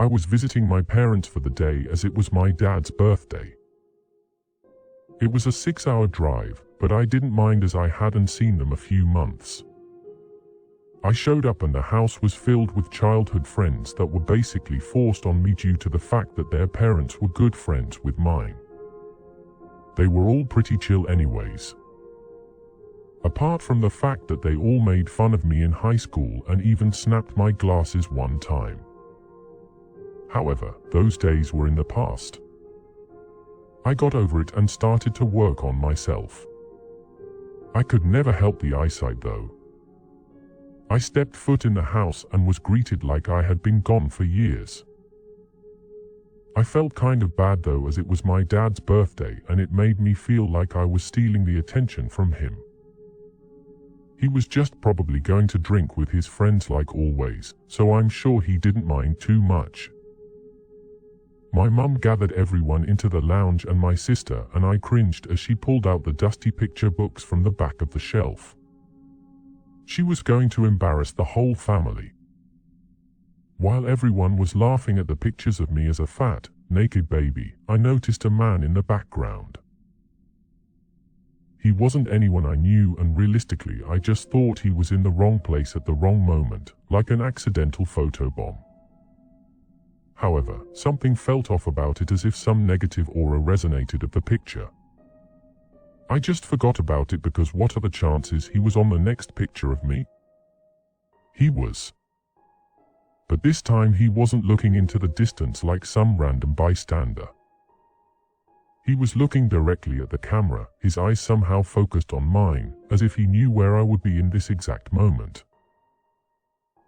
I was visiting my parents for the day as it was my dad's birthday. It was a 6-hour drive, but I didn't mind as I hadn't seen them a few months. I showed up and the house was filled with childhood friends that were basically forced on me due to the fact that their parents were good friends with mine. They were all pretty chill anyways. Apart from the fact that they all made fun of me in high school and even snapped my glasses one time. However, those days were in the past. I got over it and started to work on myself. I could never help the eyesight though. I stepped foot in the house and was greeted like I had been gone for years. I felt kind of bad though, as it was my dad's birthday and it made me feel like I was stealing the attention from him. He was just probably going to drink with his friends like always, so I'm sure he didn't mind too much. My mum gathered everyone into the lounge and my sister and I cringed as she pulled out the dusty picture books from the back of the shelf. She was going to embarrass the whole family. While everyone was laughing at the pictures of me as a fat, naked baby, I noticed a man in the background. He wasn't anyone I knew, and realistically I just thought he was in the wrong place at the wrong moment, like an accidental photobomb. However, something felt off about it, as if some negative aura resonated of the picture. I just forgot about it because what are the chances he was on the next picture of me? He was. But this time he wasn't looking into the distance like some random bystander. He was looking directly at the camera, his eyes somehow focused on mine, as if he knew where I would be in this exact moment.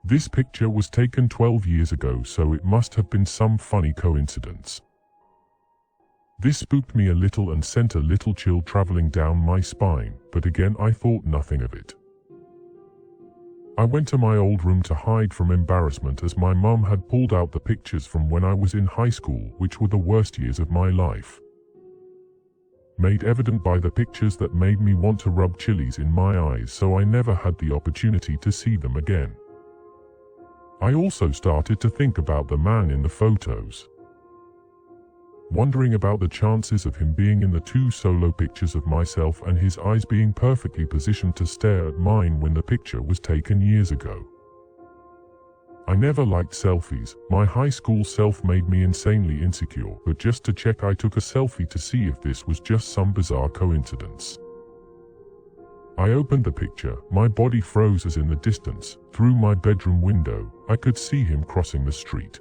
This picture was taken 12 years ago, so it must have been some funny coincidence. This spooked me a little and sent a little chill traveling down my spine, but again I thought nothing of it. I went to my old room to hide from embarrassment, as my mum had pulled out the pictures from when I was in high school, which were the worst years of my life. Made evident by the pictures that made me want to rub chilies in my eyes, so I never had the opportunity to see them again. I also started to think about the man in the photos, wondering about the chances of him being in the 2 solo pictures of myself and his eyes being perfectly positioned to stare at mine when the picture was taken years ago. I never liked selfies. My high school self made me insanely insecure, but just to check I took a selfie to see if this was just some bizarre coincidence. I opened the picture, my body froze as in the distance, through my bedroom window, I could see him crossing the street.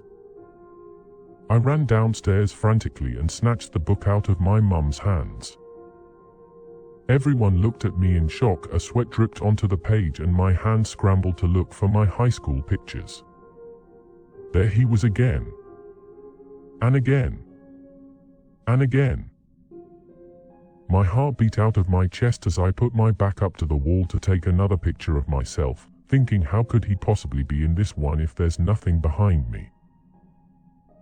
I ran downstairs frantically and snatched the book out of my mum's hands. Everyone looked at me in shock as sweat dripped onto the page and my hand scrambled to look for my high school pictures. There he was again. And again. And again. My heart beat out of my chest as I put my back up to the wall to take another picture of myself, thinking how could he possibly be in this one if there's nothing behind me.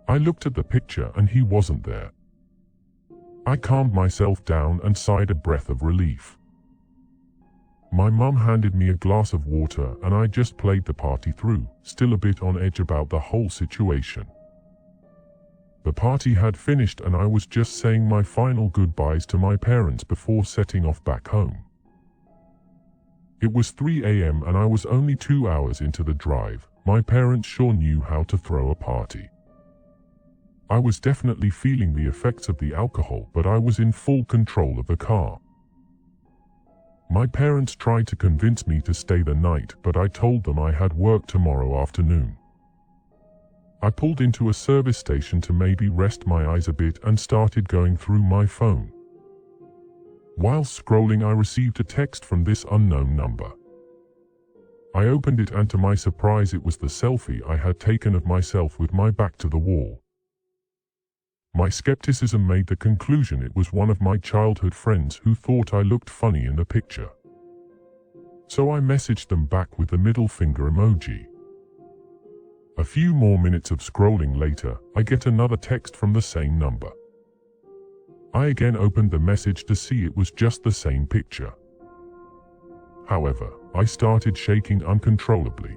I looked at the picture and he wasn't there. I calmed myself down and sighed a breath of relief. My mum handed me a glass of water and I just played the party through, still a bit on edge about the whole situation. The party had finished and I was just saying my final goodbyes to my parents before setting off back home. It was 3 a.m. and I was only 2 hours into the drive. My parents sure knew how to throw a party. I was definitely feeling the effects of the alcohol, but I was in full control of the car. My parents tried to convince me to stay the night, but I told them I had work tomorrow afternoon. I pulled into a service station to maybe rest my eyes a bit and started going through my phone. While scrolling, I received a text from this unknown number. I opened it and to my surprise it was the selfie I had taken of myself with my back to the wall. My skepticism made the conclusion it was one of my childhood friends who thought I looked funny in the picture. So I messaged them back with the middle finger emoji. A few more minutes of scrolling later, I get another text from the same number. I again opened the message to see it was just the same picture. However, I started shaking uncontrollably.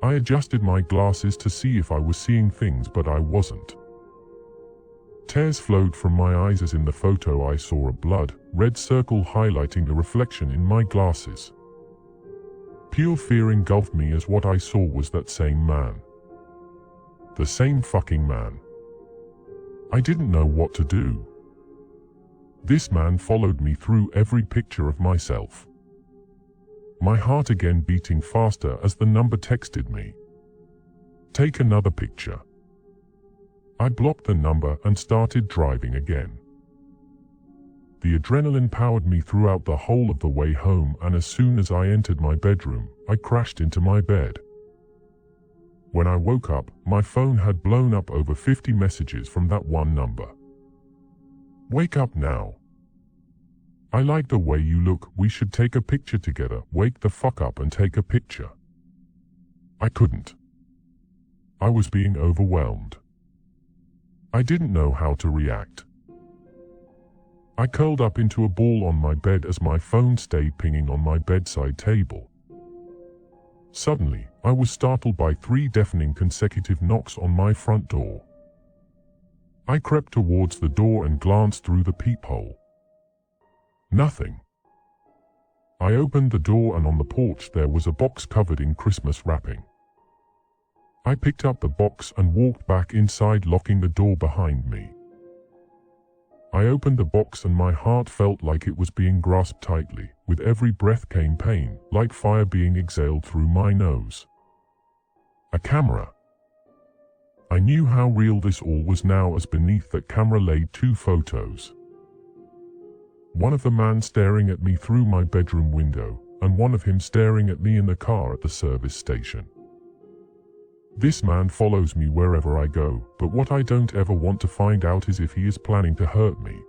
I adjusted my glasses to see if I was seeing things, but I wasn't. Tears flowed from my eyes as in the photo I saw a blood red circle highlighting the reflection in my glasses. Pure fear engulfed me as what I saw was that same man. The same fucking man. I didn't know what to do. This man followed me through every picture of myself. My heart again beating faster as the number texted me. Take another picture. I blocked the number and started driving again. The adrenaline powered me throughout the whole of the way home, and as soon as I entered my bedroom, I crashed into my bed. When I woke up, my phone had blown up over 50 messages from that one number. Wake up now. I like the way you look, we should take a picture together, wake the fuck up and take a picture. I couldn't. I was being overwhelmed. I didn't know how to react. I curled up into a ball on my bed as my phone stayed pinging on my bedside table. Suddenly, I was startled by 3 deafening consecutive knocks on my front door. I crept towards the door and glanced through the peephole. Nothing. I opened the door, and on the porch there was a box covered in Christmas wrapping. I picked up the box and walked back inside, locking the door behind me. I opened the box and my heart felt like it was being grasped tightly. With every breath came pain, like fire being exhaled through my nose. A camera. I knew how real this all was now, as beneath that camera lay 2 photos. One of the man staring at me through my bedroom window, and one of him staring at me in the car at the service station. This man follows me wherever I go, but what I don't ever want to find out is if he is planning to hurt me.